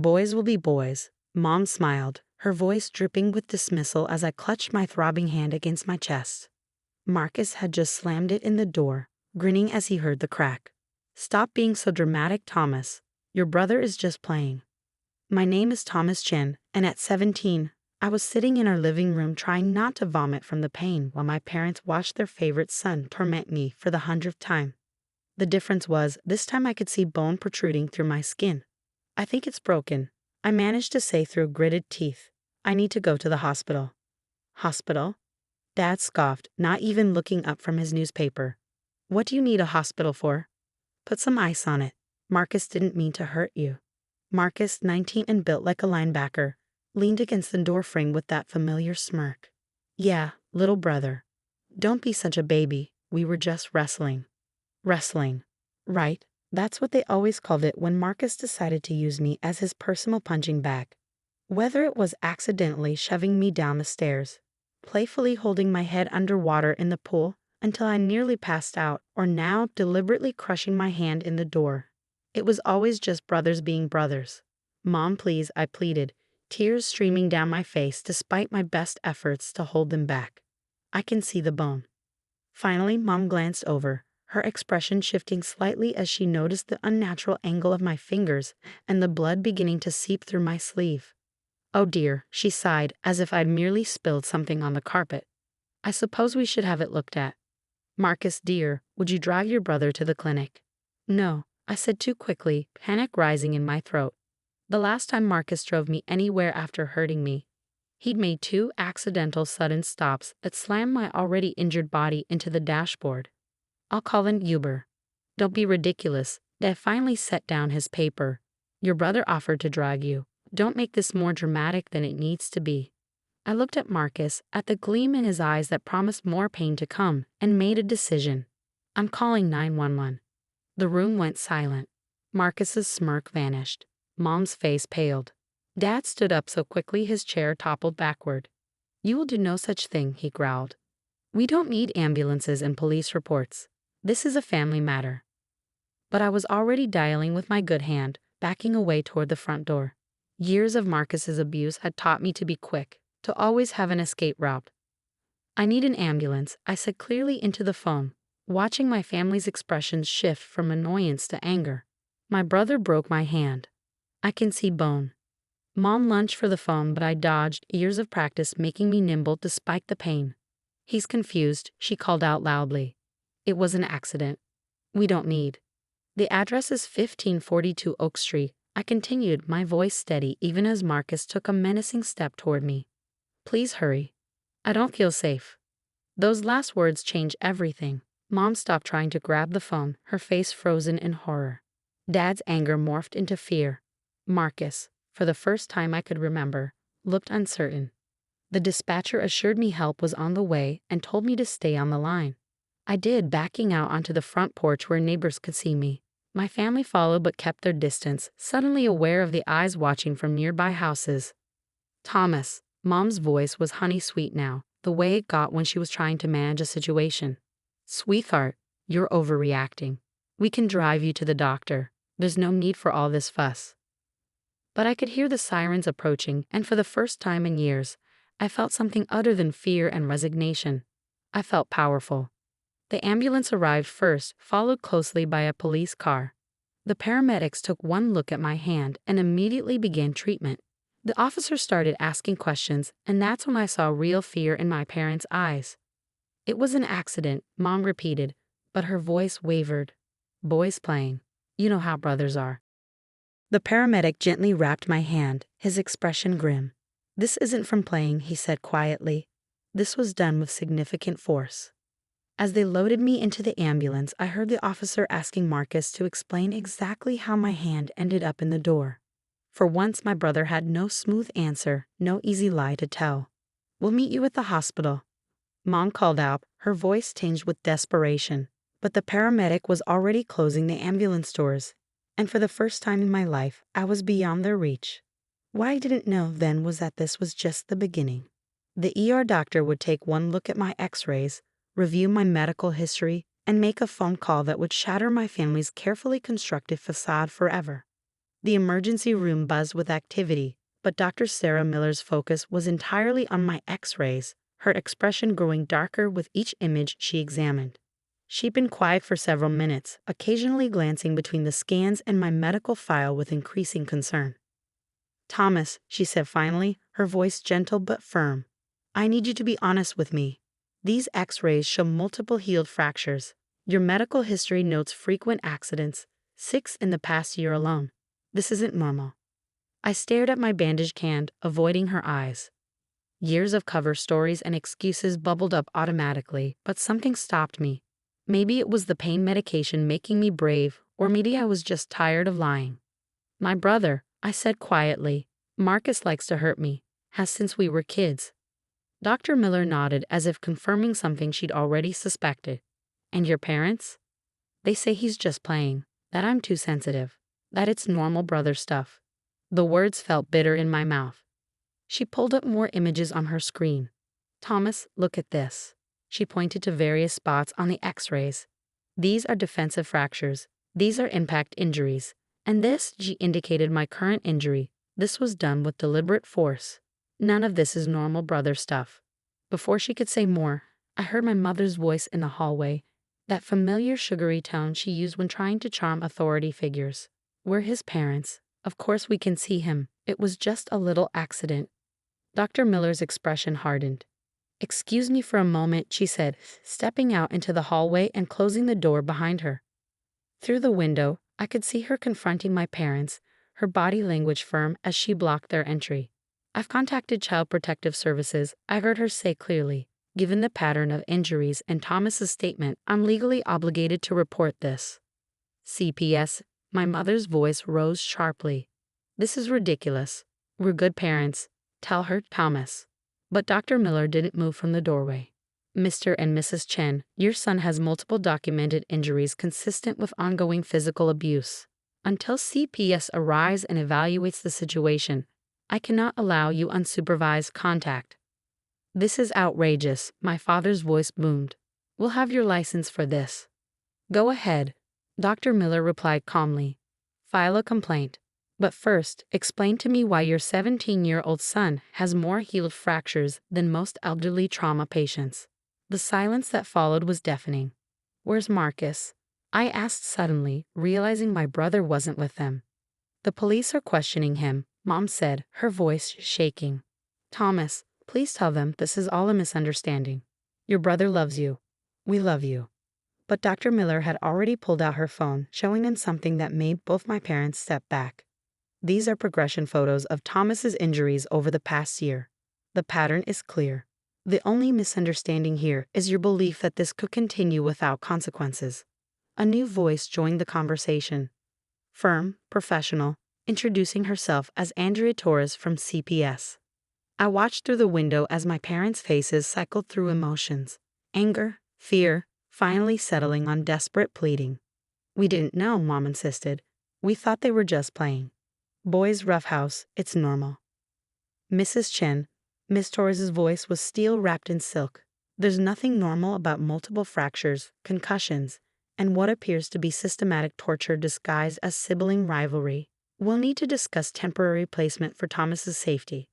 Boys will be boys. Mom smiled, her voice dripping with dismissal as I clutched my throbbing hand against my chest. Marcus had just slammed it in the door, grinning as he heard the crack. "Stop being so dramatic, Thomas. Your brother is just playing." My name is Thomas Chen, and at 17, I was sitting in our living room trying not to vomit from the pain while my parents watched their favorite son torment me for the 100th time. The difference was, this time I could see bone protruding through my skin. "I think it's broken," I managed to say through gritted teeth. "I need to go to the hospital." "Hospital?" Dad scoffed, not even looking up from his newspaper. "What do you need a hospital for?" "Put some ice on it. Marcus didn't mean to hurt you." Marcus, 19 and built like a linebacker, leaned against the doorframe with that familiar smirk. "Yeah, little brother. Don't be such a baby. We were just wrestling." Wrestling. Right, that's what they always called it when Marcus decided to use me as his personal punching bag. Whether it was accidentally shoving me down the stairs, playfully holding my head underwater in the pool until I nearly passed out, or now deliberately crushing my hand in the door, it was always just brothers being brothers. "Mom, please," I pleaded, tears streaming down my face despite my best efforts to hold them back. "I can see the bone." Finally, Mom glanced over, her expression shifting slightly as she noticed the unnatural angle of my fingers and the blood beginning to seep through my sleeve. "Oh dear," she sighed, as if I'd merely spilled something on the carpet. "I suppose we should have it looked at." "Marcus, dear, would you drag your brother to the clinic?" "No," I said too quickly, panic rising in my throat. The last time Marcus drove me anywhere after hurting me, he'd made 2 accidental sudden stops that slammed my already injured body into the dashboard. "I'll call an Uber." "Don't be ridiculous." Dad finally set down his paper. "Your brother offered to drag you. Don't make this more dramatic than it needs to be." I looked at Marcus, at the gleam in his eyes that promised more pain to come, and made a decision. "I'm calling 911. The room went silent. Marcus's smirk vanished. Mom's face paled. Dad stood up so quickly his chair toppled backward. "You will do no such thing," he growled. "We don't need ambulances and police reports. This is a family matter." But I was already dialing with my good hand, backing away toward the front door. Years of Marcus's abuse had taught me to be quick, to always have an escape route. "I need an ambulance," I said clearly into the phone, watching my family's expressions shift from annoyance to anger. My brother broke my hand. I can see bone. Mom lunged for the phone, but I dodged, years of practice making me nimble despite the pain. "He's confused," she called out loudly. "It was an accident. We don't need." "The address is 1542 Oak Street," I continued, my voice steady even as Marcus took a menacing step toward me. "Please hurry. I don't feel safe." Those last words changed everything. Mom stopped trying to grab the phone, her face frozen in horror. Dad's anger morphed into fear. Marcus, for the first time I could remember, looked uncertain. The dispatcher assured me help was on the way and told me to stay on the line. I did, backing out onto the front porch where neighbors could see me. My family followed but kept their distance, suddenly aware of the eyes watching from nearby houses. "Thomas," Mom's voice was honey-sweet now, the way it got when she was trying to manage a situation. "Sweetheart, you're overreacting. We can drive you to the doctor. There's no need for all this fuss." But I could hear the sirens approaching, and for the first time in years, I felt something other than fear and resignation. I felt powerful. The ambulance arrived first, followed closely by a police car. The paramedics took one look at my hand and immediately began treatment. The officer started asking questions, and that's when I saw real fear in my parents' eyes. "It was an accident," Mom repeated, but her voice wavered. "Boys playing. You know how brothers are." The paramedic gently wrapped my hand, his expression grim. "This isn't from playing," he said quietly. "This was done with significant force." As they loaded me into the ambulance, I heard the officer asking Marcus to explain exactly how my hand ended up in the door. For once, my brother had no smooth answer, no easy lie to tell. "We'll meet you at the hospital," Mom called out, her voice tinged with desperation. But the paramedic was already closing the ambulance doors, and for the first time in my life, I was beyond their reach. What I didn't know then was that this was just the beginning. The ER doctor would take one look at my x-rays, review my medical history, and make a phone call that would shatter my family's carefully constructed facade forever. The emergency room buzzed with activity, but Dr. Sarah Miller's focus was entirely on my x-rays, her expression growing darker with each image she examined. She'd been quiet for several minutes, occasionally glancing between the scans and my medical file with increasing concern. "Thomas," she said finally, her voice gentle but firm, "I need you to be honest with me. These x-rays show multiple healed fractures. Your medical history notes frequent accidents, 6 in the past year alone. This isn't normal." I stared at my bandaged hand, avoiding her eyes. Years of cover stories and excuses bubbled up automatically, but something stopped me. Maybe it was the pain medication making me brave, or maybe I was just tired of lying. "My brother," I said quietly, "Marcus likes to hurt me, has since we were kids." Dr. Miller nodded as if confirming something she'd already suspected. "And your parents?" "They say he's just playing, that I'm too sensitive, that it's normal brother stuff." The words felt bitter in my mouth. She pulled up more images on her screen. "Thomas, look at this." She pointed to various spots on the x-rays. "These are defensive fractures. These are impact injuries. And this," she indicated my current injury, "this was done with deliberate force. None of this is normal brother stuff." Before she could say more, I heard my mother's voice in the hallway, that familiar sugary tone she used when trying to charm authority figures. "We're his parents. Of course we can see him. It was just a little accident." Dr. Miller's expression hardened. "Excuse me for a moment," she said, stepping out into the hallway and closing the door behind her. Through the window, I could see her confronting my parents, her body language firm as she blocked their entry. "I've contacted Child Protective Services," I heard her say clearly. "Given the pattern of injuries and Thomas's statement, I'm legally obligated to report this." "CPS," my mother's voice rose sharply. "This is ridiculous. We're good parents. Tell her, Thomas." But Dr. Miller didn't move from the doorway. "Mr. and Mrs. Chen, your son has multiple documented injuries consistent with ongoing physical abuse. Until CPS arrives and evaluates the situation, I cannot allow you unsupervised contact." "This is outrageous," my father's voice boomed. "We'll have your license for this." "Go ahead," Dr. Miller replied calmly. "File a complaint. But first, explain to me why your 17-year-old son has more healed fractures than most elderly trauma patients." The silence that followed was deafening. "Where's Marcus?" I asked suddenly, realizing my brother wasn't with them. "The police are questioning him," Mom said, her voice shaking. "Thomas, please tell them this is all a misunderstanding. Your brother loves you. We love you." But Dr. Miller had already pulled out her phone, showing them something that made both my parents step back. "These are progression photos of Thomas's injuries over the past year. The pattern is clear. The only misunderstanding here is your belief that this could continue without consequences." A new voice joined the conversation. Firm, professional, introducing herself as Andrea Torres from CPS. I watched through the window as my parents' faces cycled through emotions. Anger, fear, finally settling on desperate pleading. "We didn't know," Mom insisted. "We thought they were just playing. Boys roughhouse, it's normal." "Mrs. Chen," Miss Torres's voice was steel wrapped in silk. "There's nothing normal about multiple fractures, concussions, and what appears to be systematic torture disguised as sibling rivalry. We'll need to discuss temporary placement for Thomas's safety."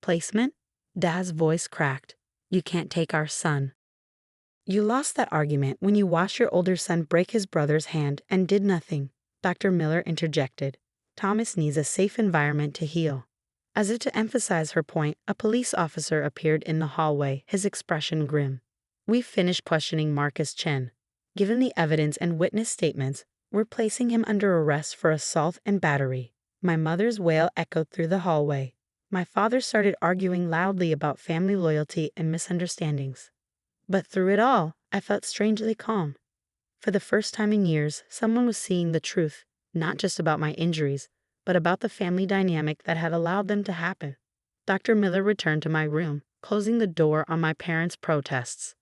"Placement?" Dad's voice cracked. "You can't take our son." "You lost that argument when you watched your older son break his brother's hand and did nothing," Dr. Miller interjected. "Thomas needs a safe environment to heal." As if to emphasize her point, a police officer appeared in the hallway, his expression grim. "We've finished questioning Marcus Chen. Given the evidence and witness statements, we're placing him under arrest for assault and battery." My mother's wail echoed through the hallway. My father started arguing loudly about family loyalty and misunderstandings. But through it all, I felt strangely calm. For the first time in years, someone was seeing the truth, not just about my injuries, but about the family dynamic that had allowed them to happen. Dr. Miller returned to my room, closing the door on my parents' protests.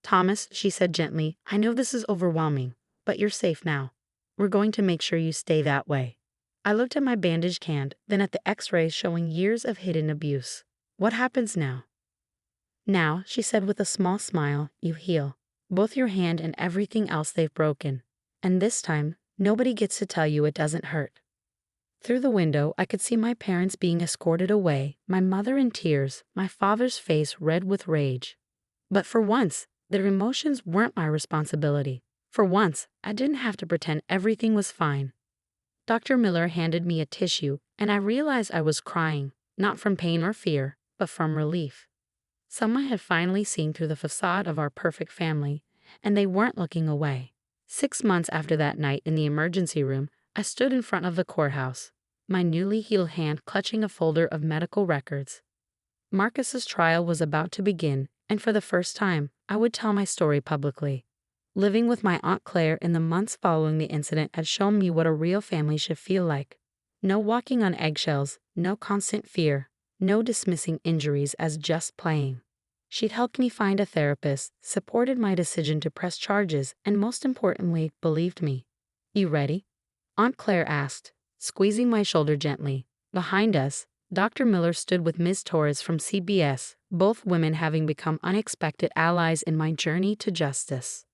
"Thomas," she said gently, "I know this is overwhelming, but you're safe now. We're going to make sure you stay that way." I looked at my bandaged hand, then at the x-rays showing years of hidden abuse. "What happens now?" "Now," she said with a small smile, "you heal. Both your hand and everything else they've broken. And this time, nobody gets to tell you it doesn't hurt." Through the window, I could see my parents being escorted away, my mother in tears, my father's face red with rage. But for once, their emotions weren't my responsibility. For once, I didn't have to pretend everything was fine. Dr. Miller handed me a tissue, and I realized I was crying, not from pain or fear, but from relief. Someone had finally seen through the facade of our perfect family, and they weren't looking away. 6 months after that night in the emergency room, I stood in front of the courthouse, my newly healed hand clutching a folder of medical records. Marcus's trial was about to begin, and for the first time, I would tell my story publicly. Living with my Aunt Claire in the months following the incident had shown me what a real family should feel like. No walking on eggshells, no constant fear, no dismissing injuries as just playing. She'd helped me find a therapist, supported my decision to press charges, and most importantly, believed me. "You ready?" Aunt Claire asked, squeezing my shoulder gently. Behind us, Dr. Miller stood with Ms. Torres from CBS, both women having become unexpected allies in my journey to justice.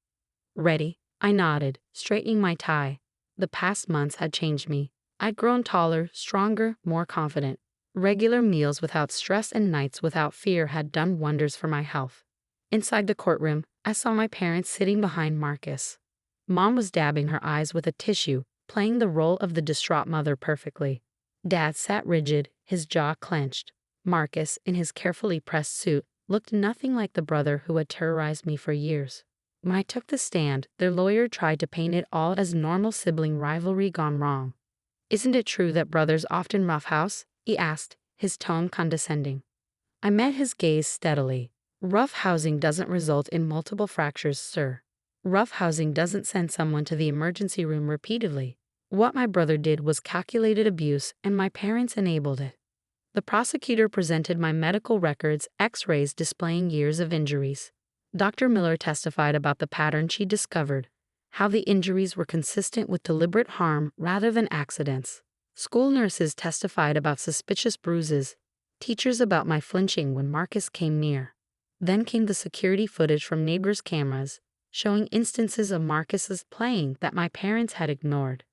"Ready?" I nodded, straightening my tie. The past months had changed me. I'd grown taller, stronger, more confident. Regular meals without stress and nights without fear had done wonders for my health. Inside the courtroom, I saw my parents sitting behind Marcus. Mom was dabbing her eyes with a tissue, playing the role of the distraught mother perfectly. Dad sat rigid, his jaw clenched. Marcus, in his carefully pressed suit, looked nothing like the brother who had terrorized me for years. When I took the stand, their lawyer tried to paint it all as normal sibling rivalry gone wrong. "Isn't it true that brothers often roughhouse?" he asked, his tone condescending. I met his gaze steadily. "Roughhousing doesn't result in multiple fractures, sir. Roughhousing doesn't send someone to the emergency room repeatedly. What my brother did was calculated abuse, and my parents enabled it." The prosecutor presented my medical records, x-rays displaying years of injuries. Dr. Miller testified about the pattern she discovered, how the injuries were consistent with deliberate harm rather than accidents. School nurses testified about suspicious bruises, teachers about my flinching when Marcus came near. Then came the security footage from neighbors' cameras, showing instances of Marcus's playing that my parents had ignored.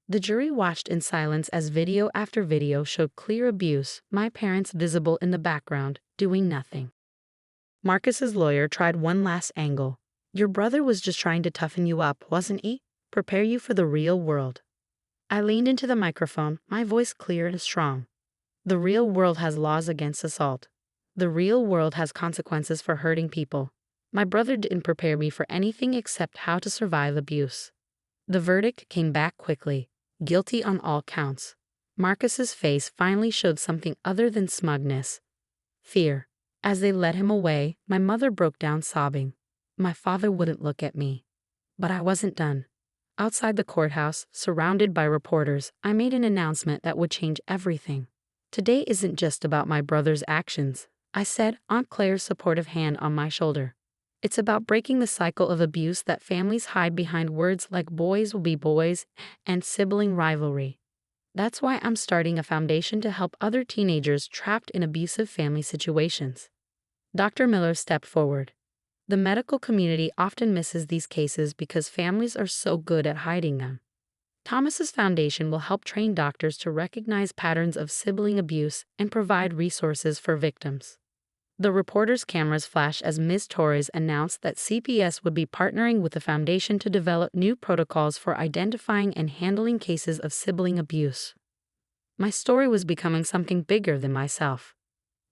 The jury watched in silence as video after video showed clear abuse, my parents visible in the background, doing nothing. Marcus's lawyer tried one last angle. "Your brother was just trying to toughen you up, wasn't he? Prepare you for the real world." I leaned into the microphone, my voice clear and strong. "The real world has laws against assault. The real world has consequences for hurting people. My brother didn't prepare me for anything except how to survive abuse." The verdict came back quickly. Guilty on all counts. Marcus's face finally showed something other than smugness. Fear. As they led him away, my mother broke down sobbing. My father wouldn't look at me. But I wasn't done. Outside the courthouse, surrounded by reporters, I made an announcement that would change everything. "Today isn't just about my brother's actions," I said, Aunt Claire's supportive hand on my shoulder. "It's about breaking the cycle of abuse that families hide behind words like boys will be boys and sibling rivalry. That's why I'm starting a foundation to help other teenagers trapped in abusive family situations." Dr. Miller stepped forward. "The medical community often misses these cases because families are so good at hiding them. Thomas's foundation will help train doctors to recognize patterns of sibling abuse and provide resources for victims." The reporters' cameras flashed as Ms. Torres announced that CPS would be partnering with the foundation to develop new protocols for identifying and handling cases of sibling abuse. My story was becoming something bigger than myself.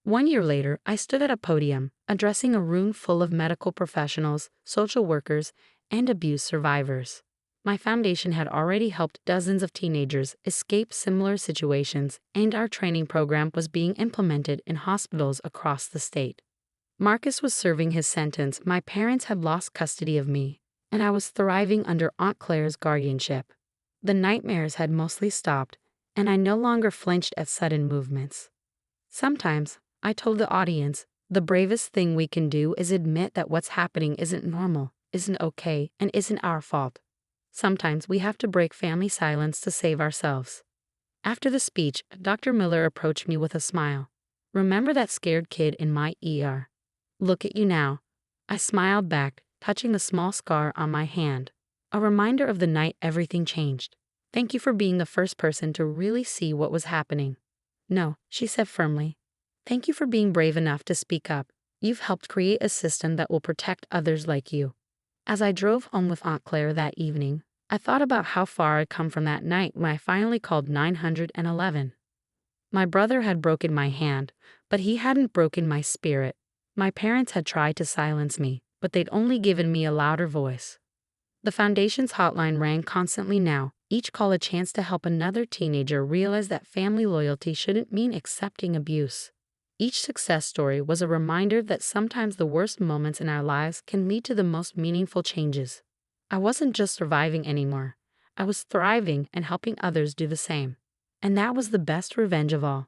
1 year later, I stood at a podium, addressing a room full of medical professionals, social workers, and abuse survivors. My foundation had already helped dozens of teenagers escape similar situations, and our training program was being implemented in hospitals across the state. Marcus was serving his sentence, my parents had lost custody of me, and I was thriving under Aunt Claire's guardianship. The nightmares had mostly stopped, and I no longer flinched at sudden movements. Sometimes, I told the audience, the bravest thing we can do is admit that what's happening isn't normal, isn't okay, and isn't our fault. Sometimes we have to break family silence to save ourselves. After the speech, Dr. Miller approached me with a smile. "Remember that scared kid in my ER? Look at you now." I smiled back, touching a small scar on my hand. A reminder of the night everything changed. Thank you for being the first person to really see what was happening. No, she said firmly. Thank you for being brave enough to speak up. You've helped create a system that will protect others like you. As I drove home with Aunt Claire that evening, I thought about how far I'd come from that night when I finally called 911. My brother had broken my hand, but he hadn't broken my spirit. My parents had tried to silence me, but they'd only given me a louder voice. The Foundation's hotline rang constantly now, each call a chance to help another teenager realize that family loyalty shouldn't mean accepting abuse. Each success story was a reminder that sometimes the worst moments in our lives can lead to the most meaningful changes. I wasn't just surviving anymore. I was thriving and helping others do the same. And that was the best revenge of all.